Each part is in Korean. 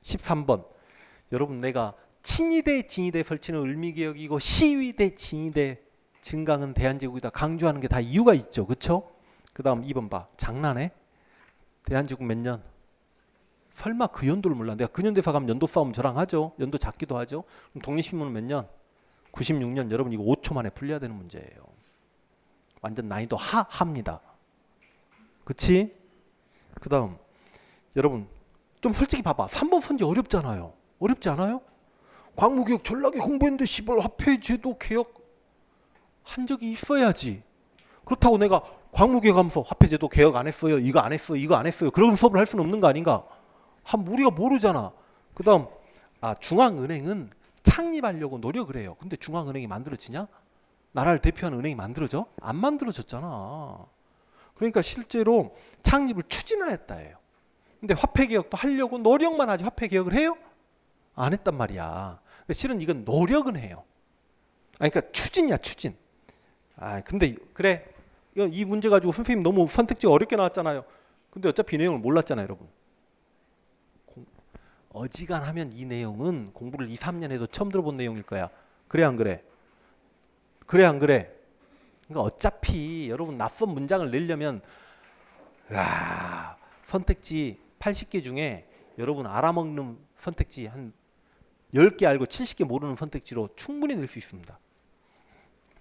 13번. 여러분 내가 친위대 진위대 설치는 을미개혁이고 시위대 진위대 증강은 대한제국이다 강조하는 게 다 이유가 있죠. 그쵸? 그 다음 2번 봐. 장난해? 대한제국 몇 년? 설마 그 연도를 몰라. 내가 근현대사 가면 연도 싸움 저랑 하죠. 연도 작기도 하죠. 그럼 독립신문은 몇 년? 96년. 여러분 이거 5초 만에 풀려야 되는 문제예요. 완전 난이도 하합니다. 그치? 그 다음 여러분 좀 솔직히 봐봐. 3번 선지 어렵잖아요. 어렵지 않아요? 광무개혁 전략에 공부했는데 시발 화폐제도 개혁 한 적이 있어야지. 그렇다고 내가 광무개혁 하면서 화폐제도 개혁 안 했어요. 이거 안 했어요. 이거 안 했어요. 그런 수업을 할 수는 없는 거 아닌가? 우리가 모르잖아. 그 다음 중앙은행은 창립하려고 노력을 해요. 근데 중앙은행이 만들어지냐? 나라를 대표하는 은행이 만들어져? 안 만들어졌잖아. 그러니까 실제로 창립을 추진하였다예요. 근데 화폐개혁도 하려고 노력만 하지 화폐개혁을 해요? 안 했단 말이야. 실은 이건 노력은 해요. 그러니까 추진이야 추진. 근데 그래 이 문제 가지고 선생님 너무 선택지 어렵게 나왔잖아요. 근데 어차피 이 내용을 몰랐잖아요 여러분. 어지간하면 이 내용은 공부를 2, 3년 해도 처음 들어본 내용일 거야. 그래 안 그래? 그래 안 그래? 그러니까 어차피 여러분 낯선 문장을 내려면 선택지 80개 중에 여러분 알아먹는 선택지 한 10개 알고 70개 모르는 선택지로 충분히 낼 수 있습니다.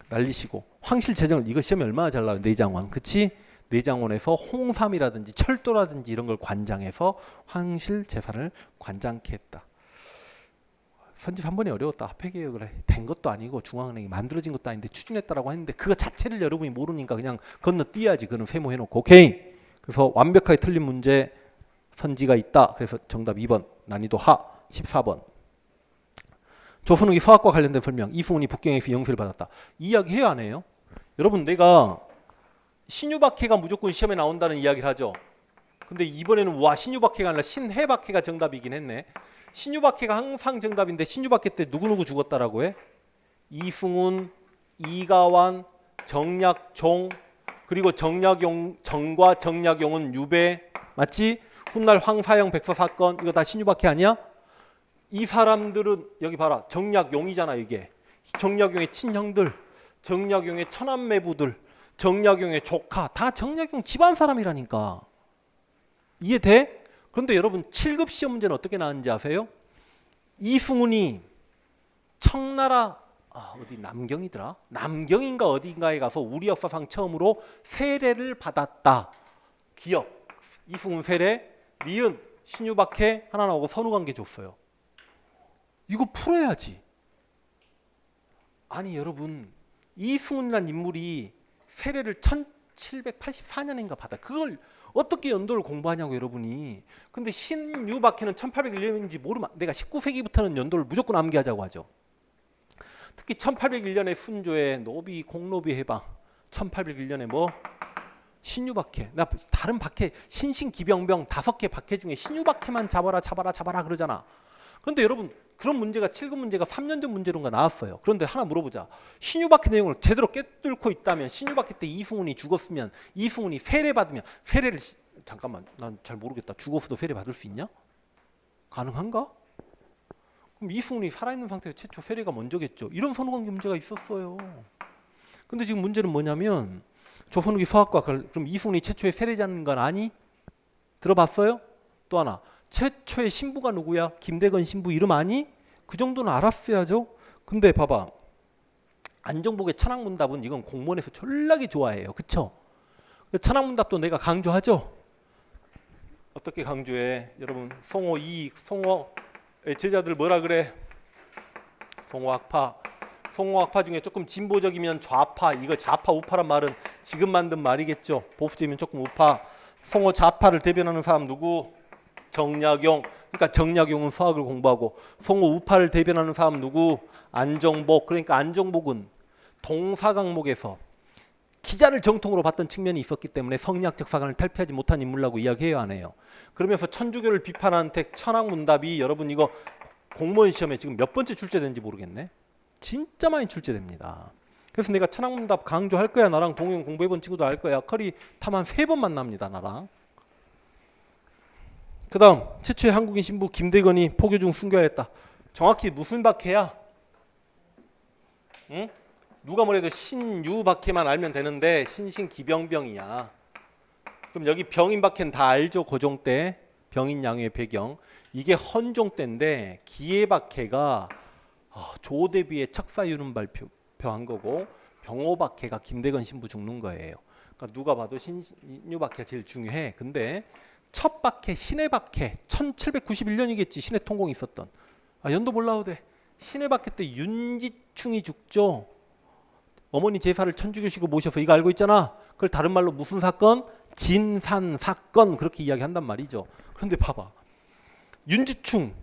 날리시고 황실재정을 이거 시험에 얼마나 잘 나와요. 내장원. 그치? 내장원에서 홍삼이라든지 철도라든지 이런 걸 관장해서 황실재산을 관장케 했다. 선집 한 번이 어려웠다. 화폐개혁을 된 것도 아니고 중앙은행이 만들어진 것도 아닌데 추진했다라고 했는데 그거 자체를 여러분이 모르니까 그냥 건너뛰어야지. 그는 세모해놓고 오케이. 그래서 완벽하게 틀린 문제 선지가 있다. 그래서 정답 2번 난이도 하. 14번 조선욱이 서학과 관련된 설명. 이승훈이 북경에서 영세를 받았다. 이야기 해요 안 해요? 여러분 내가 신유박해가 무조건 시험에 나온다는 이야기를 하죠. 근데 이번에는 신유박해가 아니라 신해박해가 정답이긴 했네. 신유박해가 항상 정답인데 신유박해 때 누구누구 죽었다라고 해? 이승훈, 이가완, 정약종 그리고 정과 정약용은 유배 맞지? 훗날 황사영 백서 사건 이거 다 신유박해 아니야? 이 사람들은 여기 봐라. 정약용이잖아 이게. 정약용의 친형들, 정약용의 처남매부들, 정약용의 조카 다 정약용 집안 사람이라니까. 이해돼? 그런데 여러분 7급 시험 문제는 어떻게 나왔는지 아세요? 이승훈이 청나라 어디 남경이더라? 남경인가 어딘가에 가서 우리 역사상 처음으로 세례를 받았다. 기억. 이승훈 세례, 니은, 신유박해 하나 나오고 선후관계 줬어요. 이거 풀어야지. 아니 여러분 이승훈이라는 인물이 세례를 1784년인가 받아. 그걸 어떻게 연도를 공부하냐고 여러분이. 근데 신유박해는 1801년인지 모르면 내가 19세기부터는 연도를 무조건 암기하자고 하죠. 특히 1801년에 순조의 노비 공노비 해방 1801년에 뭐 신유박해. 나 다른 박해 신신기병병 5개 박해 중에 신유박해만 잡아라 그러잖아. 그런데 여러분 그런 문제가 7급 문제가 3년 전 문제론가 나왔어요. 그런데 하나 물어보자. 신유박해 내용을 제대로 꿰뚫고 있다면 신유박해 때 이승훈이 죽었으면 이승훈이 세례 받으면 세례를 잠깐만 난 잘 모르겠다. 죽어서도 세례 받을 수 있냐? 가능한가? 그럼 이승훈이 살아있는 상태에서 최초 세례가 먼저겠죠. 이런 선후관계 문제가 있었어요. 근데 지금 문제는 뭐냐면 조선후기 서학과 그럼 이승훈이 최초의 세례자인 건 아니? 들어봤어요? 또 하나 최초의 신부가 누구야? 김대건 신부 이름 아니? 그 정도는 알았어야죠. 근데 봐봐. 안정복의 천학문답은 이건 공무원에서 졸라게 좋아해요. 그쵸? 천학문답도 내가 강조하죠. 어떻게 강조해? 여러분 송호의 제자들 뭐라 그래? 송호학파 중에 조금 진보적이면 좌파. 이거 좌파 우파란 말은 지금 만든 말이겠죠. 보수적이면 조금 우파. 송호 좌파를 대변하는 사람 누구? 정약용. 그러니까 정약용은 서학을 공부하고 송호 우파를 대변하는 사람 누구? 안정복. 그러니까 안정복은 동사강목에서 기자를 정통으로 봤던 측면이 있었기 때문에 성리학적 사관을 탈피하지 못한 인물이라고 이야기해요 안 해요? 그러면서 천주교를 비판한 텍 천학문답이 여러분 이거 공무원 시험에 지금 몇 번째 출제되는지 모르겠네. 진짜 많이 출제됩니다. 그래서 내가 천학문답 강조할 거야. 나랑 동영 공부해본 친구도 알 거야. 커리 탐한 3번 만납니다 나랑. 그 다음 최초의 한국인 신부 김대건이 포교 중 순교하였다. 정확히 무슨 박해야? 응? 누가 뭐래도 신유박해만 알면 되는데 신신기병병이야. 그럼 여기 병인 박해는 다 알죠? 고종 때 병인 양의 배경. 이게 헌종 때인데 기해박해가 조대비의 척사유는 발표한 거고 병호박해가 김대건 신부 죽는 거예요. 그러니까 누가 봐도 신유박해가 제일 중요해. 근데 첫 박해 신해박해 1791년이겠지. 신해 통공이 있었던. 연도 몰라도 돼. 신해박해 때 윤지충이 죽죠. 어머니 제사를 천주교식으로 모셔서 이거 알고 있잖아. 그걸 다른 말로 무슨 사건? 진산 사건 그렇게 이야기한단 말이죠. 그런데 봐봐. 윤지충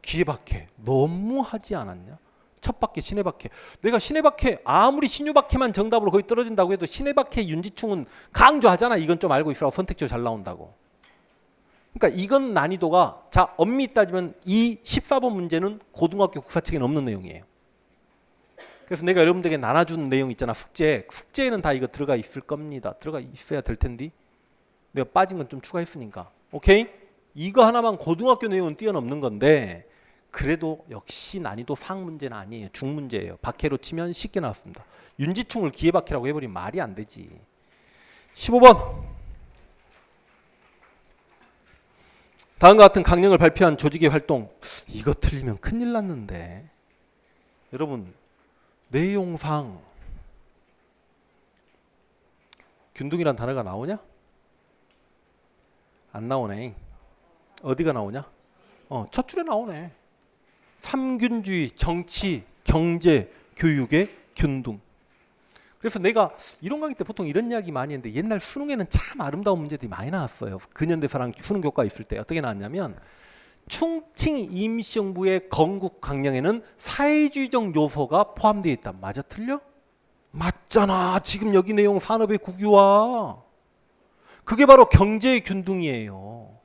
기해박해 너무하지 않았냐? 첫 박해 신해박해. 내가 신해박해 아무리 신유박해만 정답으로 거의 떨어진다고 해도 신해박해 윤지충은 강조하잖아. 이건 좀 알고 있으라고 선택지로 잘 나온다고. 그러니까 이건 난이도가 자 엄밀히 따지면 이 14번 문제는 고등학교 국사책에는 없는 내용이에요. 그래서 내가 여러분들에게 나눠준 내용 있잖아. 숙제에는 다 이거 들어가 있을 겁니다. 들어가 있어야 될 텐데 내가 빠진 건 좀 추가했으니까. 오케이? 이거 하나만 고등학교 내용은 뛰어넘는 건데 그래도 역시 난이도 상 문제는 아니에요. 중 문제예요. 박해로 치면 쉽게 나왔습니다. 윤지충을 기해박해라고 해버리면 말이 안 되지. 15번 다음과 같은 강령을 발표한 조직의 활동. 이거 틀리면 큰일 났는데 여러분 내용상 균등이란 단어가 나오냐? 안 나오네. 어디가 나오냐? 첫 줄에 나오네. 삼균주의, 정치, 경제, 교육의 균등. 그래서 내가 이론 강의 때 보통 이런 이야기 많이 했는데 옛날 수능에는 참 아름다운 문제들이 많이 나왔어요. 근현대사랑 수능 교과 있을 때 어떻게 나왔냐면 충칭 임시정부의 건국 강령에는 사회주의적 요소가 포함되어 있다. 맞아 틀려? 맞잖아. 지금 여기 내용 산업의 국유화. 그게 바로 경제의 균등이에요.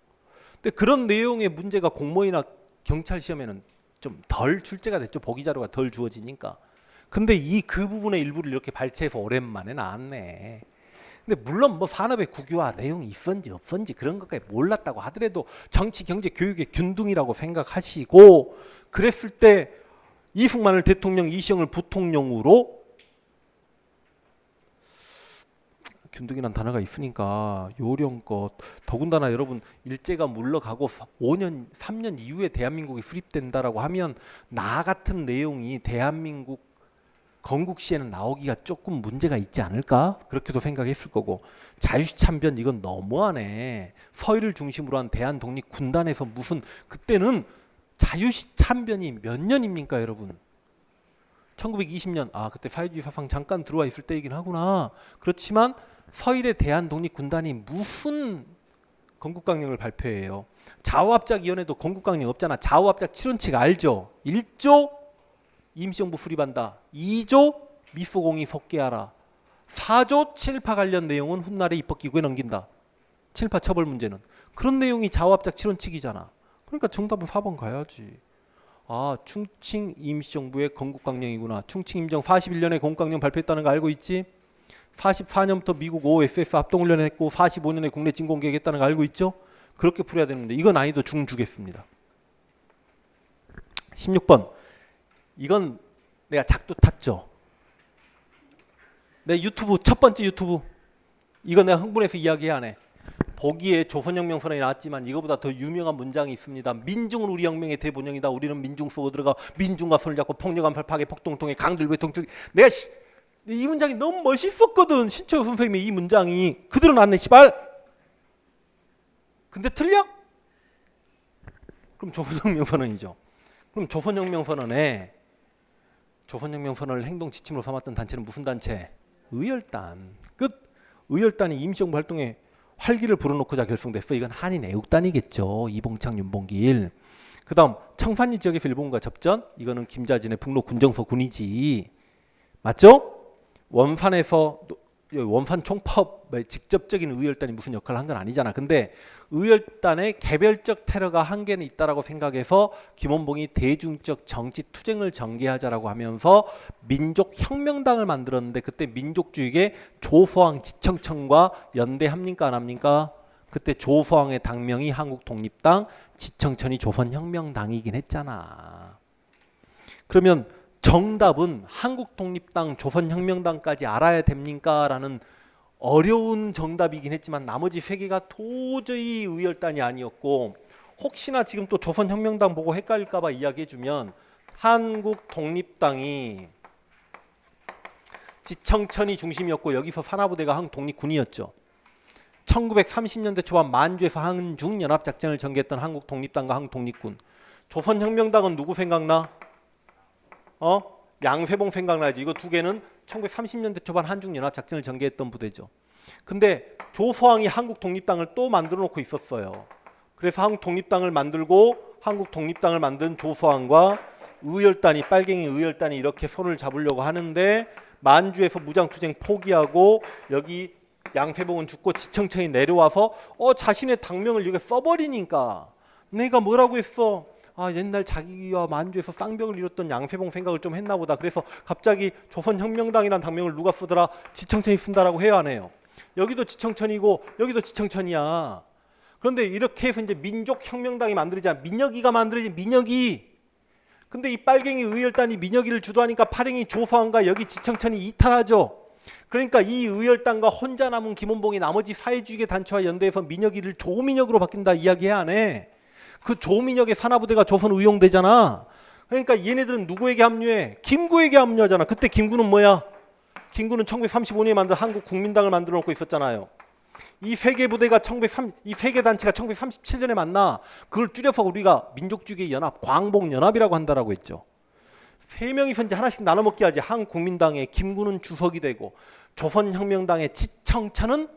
근데 그런 내용의 문제가 공무원이나 경찰 시험에는 좀 덜 출제가 됐죠. 보기 자료가 덜 주어지니까. 근데 그 부분의 일부를 이렇게 발췌해서 오랜만에 나왔네. 근데 물론 뭐 산업의 국유화 내용이 있었는지 없었는지 그런 것까지 몰랐다고 하더라도 정치, 경제, 교육의 균등이라고 생각하시고 그랬을 때 이승만을 대통령, 이시영을 부통령으로 균등이란 단어가 있으니까 요령껏 더군다나 여러분 일제가 물러가고 5년, 3년 이후에 대한민국이 수립된다라고 하면 나 같은 내용이 대한민국 건국 시에는 나오기가 조금 문제가 있지 않을까? 그렇게도 생각했을 거고 자유시 참변 이건 너무하네. 서해를 중심으로 한 대한독립군단에서 무슨 그때는 자유시 참변이 몇 년입니까 여러분? 1920년 그때 사회주의 사상 잠깐 들어와 있을 때이긴 하구나. 그렇지만 서일의 대한독립군단이 무슨 건국강령을 발표해요. 좌우합작위원회도 건국강령 없잖아. 좌우합작 7원칙 알죠? 1조 임시정부 수립한다. 2조 미소공이 속개하라. 4조 친일파 관련 내용은 훗날에 입법기구에 넘긴다. 친일파 처벌 문제는. 그런 내용이 좌우합작 7원칙이잖아. 그러니까 정답은 4번 가야지. 충칭 임시정부의 건국강령이구나. 충칭 임정 41년에 건국강령 발표했다는 거 알고 있지? 44년부터 미국 OSS 합동훈련을 했고 45년에 국내 진공 계획했다는 거 알고 있죠? 그렇게 풀어야 되는데 이건 난이도 중 주겠습니다. 16번 이건 내가 작두 탔죠. 내 유튜브 첫 번째 유튜브 이거 내가 흥분해서 이야기 안 해. 보기에 조선혁명 선언이 나왔지만 이거보다 더 유명한 문장이 있습니다. 민중은 우리 혁명의 대본영이다. 우리는 민중 쏘고 들어가 민중과 손을 잡고 폭력한 발파하게 폭동통에 강들 외통들. 내가 이 문장이 너무 멋있었거든. 신철 선생님의 이 문장이 그대로 나왔네 씨발. 근데 틀려? 그럼 조선혁명 선언이죠. 그럼 조선혁명 선언에 조선혁명 선언을 행동 지침으로 삼았던 단체는 무슨 단체? 의열단. 끝. 의열단이 임시정부 활동에 활기를 불어넣고자 결성됐어. 이건 한인 애국단이겠죠. 이봉창, 윤봉길. 그 다음 청산리 지역에서 일본과 접전. 이거는 김자진의 북로 군정서 군이지. 맞죠? 원산에서 원산 총파업의 직접적인 의열단이 무슨 역할을 한 건 아니잖아. 근데 의열단의 개별적 테러가 한계는 있다라고 생각해서 김원봉이 대중적 정치 투쟁을 전개하자라고 하면서 민족혁명당을 만들었는데 그때 민족주의계 조소왕 지청천과 연대합니까 안 합니까? 그때 조서왕의 당명이 한국독립당, 지청천이 조선혁명당이긴 했잖아. 그러면 정답은 한국독립당, 조선혁명당까지 알아야 됩니까? 라는 어려운 정답이긴 했지만 나머지 세 개가 도저히 의열단이 아니었고, 혹시나 지금 또 조선혁명당 보고 헷갈릴까봐 이야기해주면 한국독립당이 지청천이 중심이었고 여기서 산하부대가 한국독립군이었죠. 1930년대 초반 만주에서 한중연합작전을 전개했던 한국독립당과 한국독립군. 조선혁명당은 누구 생각나? 양세봉 생각나지. 이거 두 개는 1930년대 초반 한중연합작전을 전개했던 부대죠. 근데 조서왕이 한국독립당을 또 만들어 놓고 있었어요. 그래서 한국독립당을 만들고 한국독립당을 만든 조서왕과 의열단이, 빨갱이 의열단이 이렇게 손을 잡으려고 하는데 만주에서 무장투쟁 포기하고 여기 양세봉은 죽고 지청천이 내려와서 자신의 당명을 여기 써버리니까 내가 뭐라고 했어? 옛날 자기가 만주에서 쌍벽을 이뤘던 양세봉 생각을 좀 했나 보다. 그래서 갑자기 조선혁명당이라는 당명을 누가 쓰더라? 지청천이 쓴다라고 해야 하네요. 여기도 지청천이고 여기도 지청천이야. 그런데 이렇게 해서 이제 민족혁명당이 만들어지잖아. 민혁이가 만들어진 민혁이. 근데 이 빨갱이 의열단이 민혁이를 주도하니까 파랭이 조서왕과 여기 지청천이 이탈하죠. 그러니까 이 의열단과 혼자 남은 김원봉이 나머지 사회주의계 단체와 연대해서 민혁이를 조민혁으로 바뀐다 이야기해야 하네. 그 조민혁의 산하부대가 조선의용대잖아. 그러니까 얘네들은 누구에게 합류해? 김구에게 합류하잖아. 그때 김구는 뭐야? 김구는 1935년에 만든 한국국민당을 만들어 놓고 있었잖아요. 이 세 개 부대가 이 세 개 단체가 1937년에 만나. 그걸 줄여서 우리가 민족주의 연합, 광복연합이라고 한다라고 했죠. 세 명이서 이제 하나씩 나눠 먹게 하지. 한국국민당의 김구는 주석이 되고 조선혁명당의 지청천은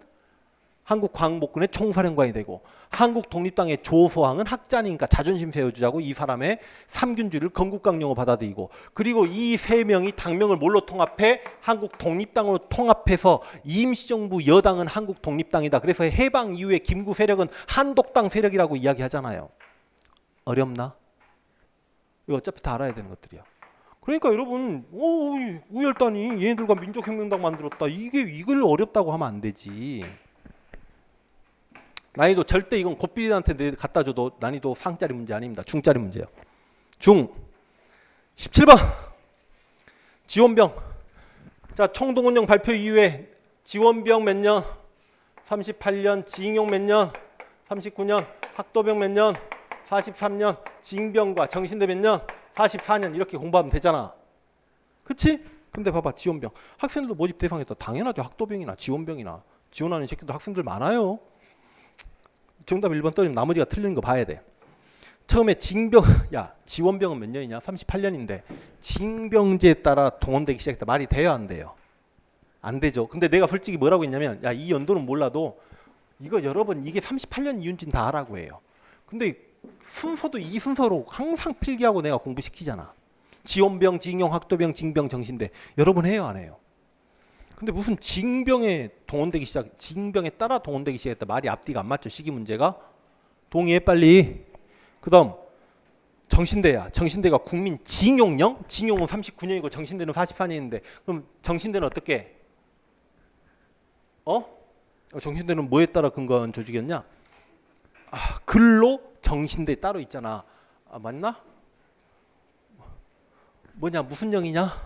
한국광복군의 총사령관이 되고 한국독립당의 조서왕은 학자니까 자존심 세워주자고 이 사람의 삼균주의를 건국강령으로 받아들이고, 그리고 이 세 명이 당명을 뭘로 통합해? 한국독립당으로 통합해서 임시정부 여당은 한국독립당이다. 그래서 해방 이후에 김구 세력은 한독당 세력이라고 이야기하잖아요. 어렵나? 이거 어차피 다 알아야 되는 것들이야. 그러니까 여러분, 의열단이 얘네들과 민족혁명당 만들었다. 이걸 어렵다고 하면 안 되지. 난이도 절대 이건 고삐리한테 갖다 줘도 난이도 상짜리 문제 아닙니다. 중짜리 문제예요. 중 17번 지원병. 자, 총동원령 발표 이후에 지원병 몇 년? 38년. 징용 몇 년? 39년. 학도병 몇 년? 43년. 징병과 정신대 몇 년? 44년. 이렇게 공부하면 되잖아. 그치? 근데 봐봐, 지원병. 학생들도 모집 대상이었다. 당연하죠. 학도병이나 지원병이나 지원하는 새끼들 학생들 많아요. 정답 1번 떨리면 나머지가 틀린 거 봐야 돼. 처음에 징병, 지원병은 몇 년이냐? 38년인데 징병제에 따라 동원되기 시작했다. 말이 돼요, 안 돼요? 안 되죠. 근데 내가 솔직히 뭐라고 했냐면, 이 연도는 몰라도 이거 여러분 이게 38년 이윤지는 다 알아고 해요. 근데 순서도 이 순서로 항상 필기하고 내가 공부시키잖아. 지원병, 징용, 학도병, 징병, 정신대. 여러분 해요, 안 해요? 근데 무슨 징병에 따라 동원되기 시작했다. 말이 앞뒤가 안 맞죠. 시기 문제가. 동의해 빨리. 그 다음 정신대야. 정신대가 국민 징용령? 징용은 39년이고 정신대는 44년인데 그럼 정신대는 어떻게? 정신대는 뭐에 따라 근거한 조직이었냐? 근로 정신대 따로 있잖아. 맞나? 뭐냐? 무슨 령이냐?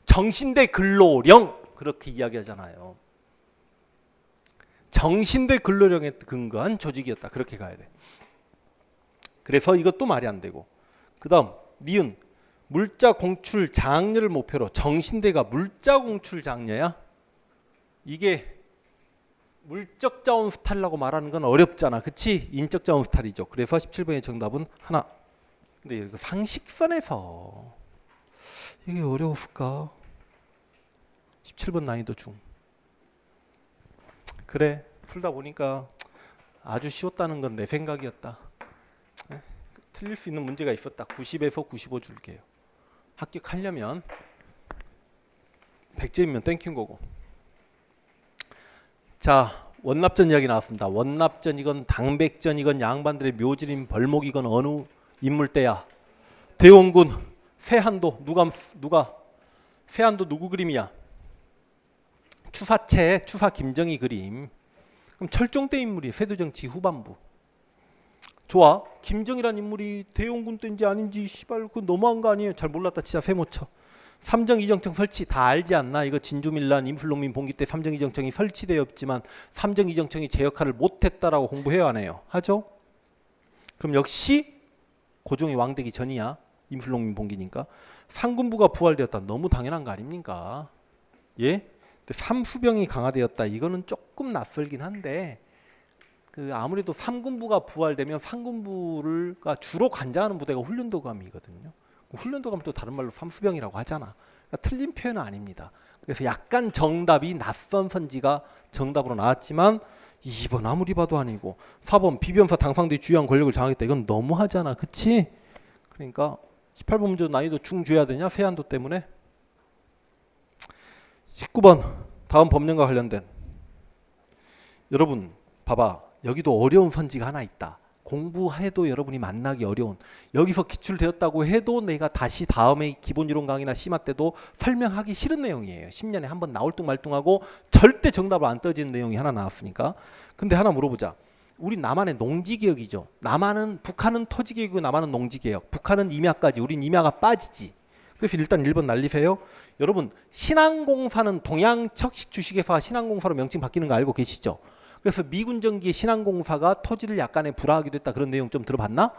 정신대 근로령. 그렇게 이야기하잖아요. 정신대 근로령에 근거한 조직이었다. 그렇게 가야 돼. 그래서 이것도 말이 안 되고. 그 다음 니은 물자 공출 장려를 목표로. 정신대가 물자 공출 장려야? 이게 물적 자원 수탈이라고 말하는 건 어렵잖아. 그치? 인적 자원 수탈이죠. 그래서 17번의 정답은 하나. 근데 이거 상식선에서 이게 어려웠을까? 17번 난이도 중. 그래, 풀다 보니까 아주 쉬웠다는 건 내 생각이었다. 틀릴 수 있는 문제가 있었다. 90에서 95 줄게요. 합격하려면 100점이면 땡큐인 거고. 자, 원납전 이야기 나왔습니다. 원납전 이건 당백전 이건 양반들의 묘질인 벌목이건 어느 인물대야? 대원군 세한도. 누가 세한도 누구 그림이야? 추사체 추사 김정희 그림. 그럼 철종대 인물이 세두정치 후반부. 좋아. 김정이란 인물이 대용군 때인지 아닌지 씨발 그 너무한 거 아니에요? 잘 몰랐다 진짜 세모쳐. 삼정이정청 설치 다 알지 않나? 이거 진주밀란 임슬롱민 봉기 때 삼정이정청이 설치되었지만 삼정이정청이 제 역할을 못했다라고 공부해야 하네요. 하죠? 그럼 역시 고종이 왕되기 전이야. 임슬롱민 봉기니까. 상군부가 부활되었다. 너무 당연한 거 아닙니까? 예? 삼수병이 강화되었다. 이거는 조금 낯설긴 한데 그 아무래도 삼군부가 부활되면 상군부가 주로 관장하는 부대가 훈련도감이거든요. 훈련도감 또 다른 말로 삼수병이라고 하잖아. 그러니까 틀린 표현은 아닙니다. 그래서 약간 정답이 낯선 선지가 정답으로 나왔지만 2번 아무리 봐도 아니고 4번 비변사 당상대의 주요한 권력을 장악했다. 이건 너무하잖아. 그치? 그러니까 18번 문제 난이도 중 줘야 되냐? 세한도 때문에. 19번 다음 법령과 관련된. 여러분 봐봐. 여기도 어려운 선지가 하나 있다. 공부해도 여러분이 만나기 어려운. 여기서 기출되었다고 해도 내가 다시 다음에 기본이론 강의나 심화 때도 설명하기 싫은 내용이에요. 10년에 한 번 나올 뚱 말뚱하고 절대 정답을 안 떠지는 내용이 하나 나왔으니까. 근데 하나 물어보자. 우리 남한의 농지개혁이죠. 북한은 토지개혁이고 남한은 농지개혁. 북한은 임야까지. 우린 임야가 빠지지. 그래서 일단 1번 날리세요. 여러분 신항공사는 동양척식 주식회사가 신항공사로 명칭 바뀌는 거 알고 계시죠? 그래서 미군 전기의 신항공사가 토지를 약간의 불화하기도 했다. 그런 내용 좀 들어봤나?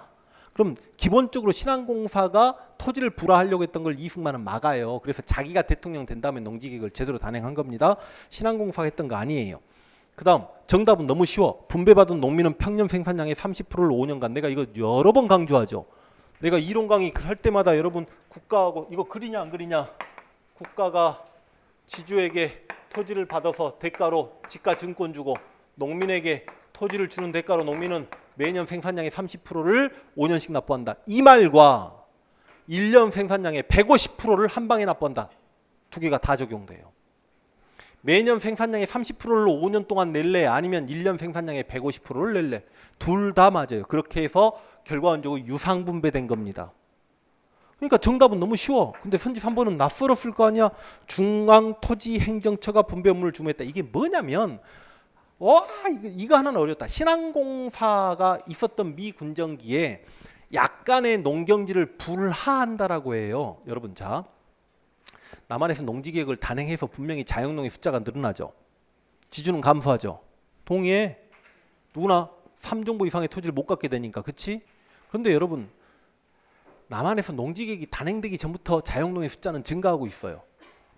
그럼 기본적으로 신항공사가 토지를 불화하려고 했던 걸 이승만은 막아요. 그래서 자기가 대통령 된 다음에 농지개혁을 제대로 단행한 겁니다. 신항공사가 했던 거 아니에요. 그 다음 정답은 너무 쉬워. 분배받은 농민은 평년 생산량의 30%를 5년간. 내가 이거 여러 번 강조하죠. 내가 이론 강의 할 때마다 여러분 국가하고 이거 그리냐 안 그리냐. 국가가 지주에게 토지를 받아서 대가로 지가 증권 주고 농민에게 토지를 주는 대가로 농민은 매년 생산량의 30%를 5년씩 납부한다. 이 말과 1년 생산량의 150%를 한 방에 납부한다. 두 개가 다 적용돼요. 매년 생산량의 30%를 5년 동안 낼래 아니면 1년 생산량의 150%를 낼래. 둘 다 맞아요. 그렇게 해서 결과론적으로 유상분배된 겁니다. 그러니까 정답은 너무 쉬워. 근데 선지 3번은 낯설었을 거 아니야. 중앙토지행정처가 분배 업무를 주무했다. 이게 뭐냐면 이거 하나는 어렵다. 신항공사가 있었던 미 군정기에 약간의 농경지를 불하한다라고 해요. 여러분 자 남한에서 농지개혁을 단행해서 분명히 자영농의 숫자가 늘어나죠. 지주는 감소하죠. 동의해. 누구나 3정보 이상의 토지를 못 갖게 되니까. 그치? 그런데 여러분 남한에서 농지개혁이 단행되기 전부터 자영농의 숫자는 증가하고 있어요.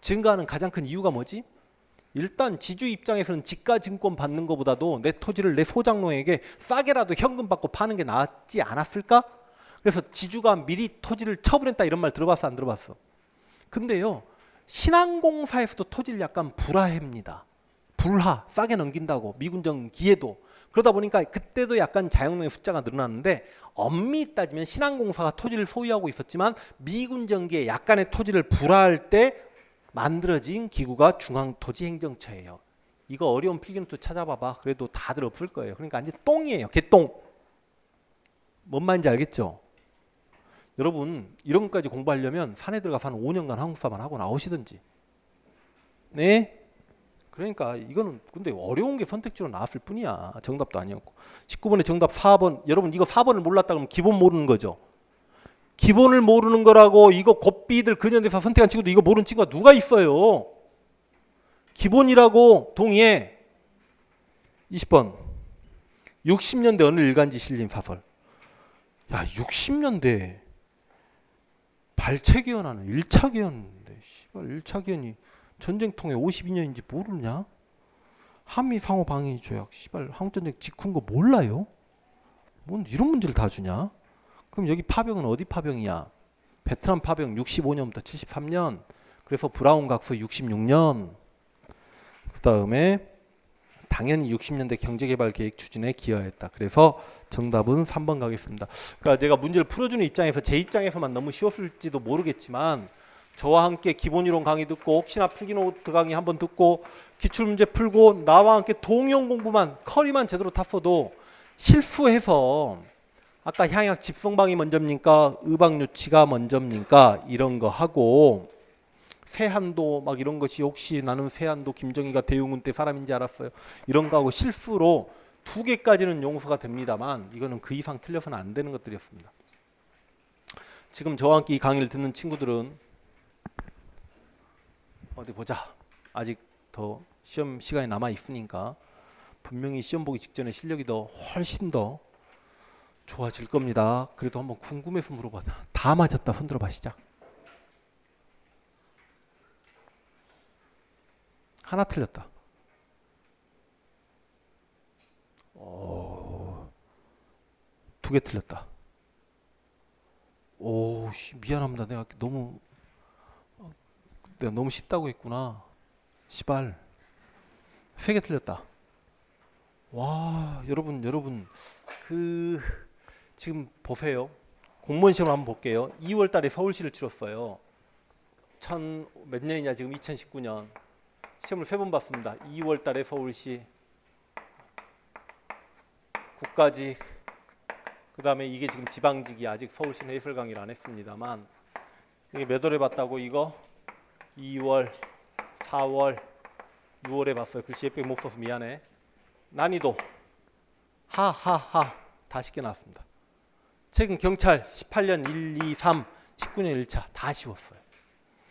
증가하는 가장 큰 이유가 뭐지? 일단 지주 입장에서는 지가증권 받는 것보다도 내 토지를 내 소장농에게 싸게라도 현금 받고 파는 게 낫지 않았을까? 그래서 지주가 미리 토지를 처분했다 이런 말 들어봤어 안 들어봤어? 근데요 신항공사에서도 토지를 약간 불화합니다. 불화 싸게 넘긴다고 미군정기에도. 그러다 보니까 그때도 약간 자영농의 숫자가 늘어났는데 엄밀히 따지면 신항공사가 토지를 소유하고 있었지만 미군정기에 약간의 토지를 불화할 때 만들어진 기구가 중앙토지행정처예요. 이거 어려운 필기노트 찾아봐봐. 그래도 다들 없을 거예요. 그러니까 완전 똥이에요. 개똥. 뭔 말인지 알겠죠? 여러분 이런 것까지 공부하려면 산에 들어가서 한 5년간 한국사만 하고 나오시든지. 네? 그러니까 이거는 근데 어려운 게 선택지로 나왔을 뿐이야. 정답도 아니었고. 19번에 정답 4번. 여러분 이거 4번을 몰랐다 그러면 기본 모르는 거죠. 기본을 모르는 거라고 이거 곱비들 근현대사 선택한 친구도 이거 모르는 친구가 누가 있어요. 기본이라고. 동의해. 20번 60년대 어느 일간지 실린 사설. 야 60년대 발췌개헌하는 1차 개헌인데 씨발 1차 개헌이 전쟁통에 52년인지 모르냐? 한미 상호 방위 조약 씨발 한국전쟁 직후인 거 몰라요? 뭔 이런 문제를 다 주냐? 그럼 여기 파병은 어디 파병이야? 베트남 파병 65년부터 73년. 그래서 브라운 각서 66년. 그 다음에 당연히 60년대 경제개발계획 추진에 기여했다. 그래서 정답은 3번 가겠습니다. 그러니까 제가 문제를 풀어주는 입장에서 제 입장에서만 너무 쉬웠을지도 모르겠지만 저와 함께 기본이론 강의 듣고 혹시나 필기노트 강의 한번 듣고 기출문제 풀고 나와 함께 동영 공부만 커리만 제대로 탔어도 실수해서 아까 향약 집성방이 먼저입니까? 의박유치가 먼저입니까? 이런 거 하고 세한도 막 이런 것이 혹시 나는 세한도 김정희가 대웅은 때 사람인지 알았어요. 이런 거하고 실수로 2개까지는 용서가 됩니다만 이거는 그 이상 틀려서는 안 되는 것들이었습니다. 지금 저와 함께 이 강의를 듣는 친구들은 어디 보자. 아직 더 시험 시간이 남아 있으니까 분명히 시험 보기 직전에 실력이 더 훨씬 더 좋아질 겁니다. 그래도 한번 궁금해서 물어봐. 다 맞았다 손들어 봐. 시작. 하나 틀렸다. 2개 틀렸다. 오, 미안합니다. 내가 너무 쉽다고 했구나. 시발. 3개 틀렸다. 와, 여러분 지금 보세요. 공무원 시험을 한번 볼게요. 2월 달에 서울시를 치렀어요. 몇 년이냐 지금 2019년. 시험을 3번 봤습니다. 2월 달에 서울시 국가직 그 다음에 이게 지금 지방직이 아직 서울시는 해설 강의를 안 했습니다만 이게 몇 월에 봤다고 이거 2월 4월 6월에 봤어요. 글씨 예쁘게 못 써서 미안해. 난이도 하하하 다 쉽게 나왔습니다. 최근 경찰 18년 1, 2, 3 19년 1차 다 쉬웠어요.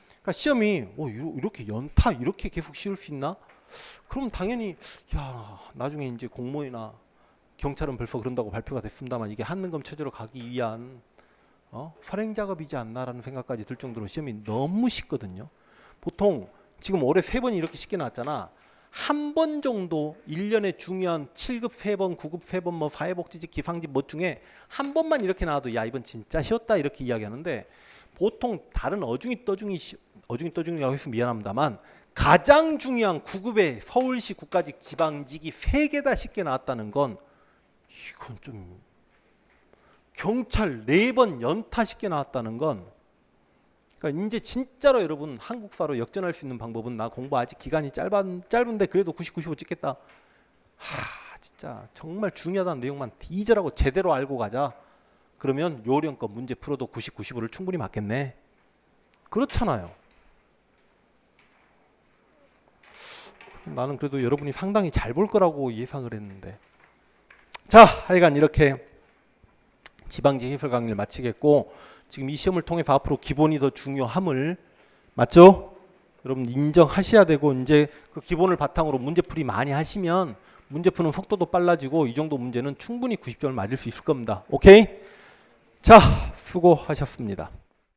그러니까 시험이 이렇게 연타 이렇게 계속 쉬울 수 있나? 그럼 당연히 야 나중에 이제 공무원이나 경찰은 벌써 그런다고 발표가 됐습니다만 이게 한능검 체제로 가기 위한 선행 작업이지 않나라는 생각까지 들 정도로 시험이 너무 쉽거든요. 보통 지금 올해 3번이 이렇게 쉽게 나왔잖아. 한 번 정도 1년에 중요한 7급 3번, 9급 3번, 뭐 사회복지직, 기상직 뭐 중에 한 번만 이렇게 나와도 야 이번 진짜 쉬웠다 이렇게 이야기하는데 보통 다른 어중이 떠중이라고 해서 미안합니다만 가장 중요한 9급의 서울시 국가직 지방직이 3개 다 쉽게 나왔다는 건 이건 좀 경찰 4번 연타 쉽게 나왔다는 건 그러니까 이제 진짜로 여러분 한국사로 역전할 수 있는 방법은 나 공부 아직 기간이 짧은데 그래도 90, 95 찍겠다. 진짜 정말 중요하다는 내용만 뒤져라고 제대로 알고 가자. 그러면 요령껏 문제 풀어도 90, 95를 충분히 맞겠네. 그렇잖아요. 나는 그래도 여러분이 상당히 잘 볼 거라고 예상을 했는데. 자, 하여간 이렇게 지방직 해설 강의를 마치겠고 지금 이 시험을 통해서 앞으로 기본이 더 중요함을 맞죠? 여러분 인정하셔야 되고 이제 그 기본을 바탕으로 문제풀이 많이 하시면 문제 푸는 속도도 빨라지고 이 정도 문제는 충분히 90점을 맞을 수 있을 겁니다. 오케이? 자, 수고하셨습니다.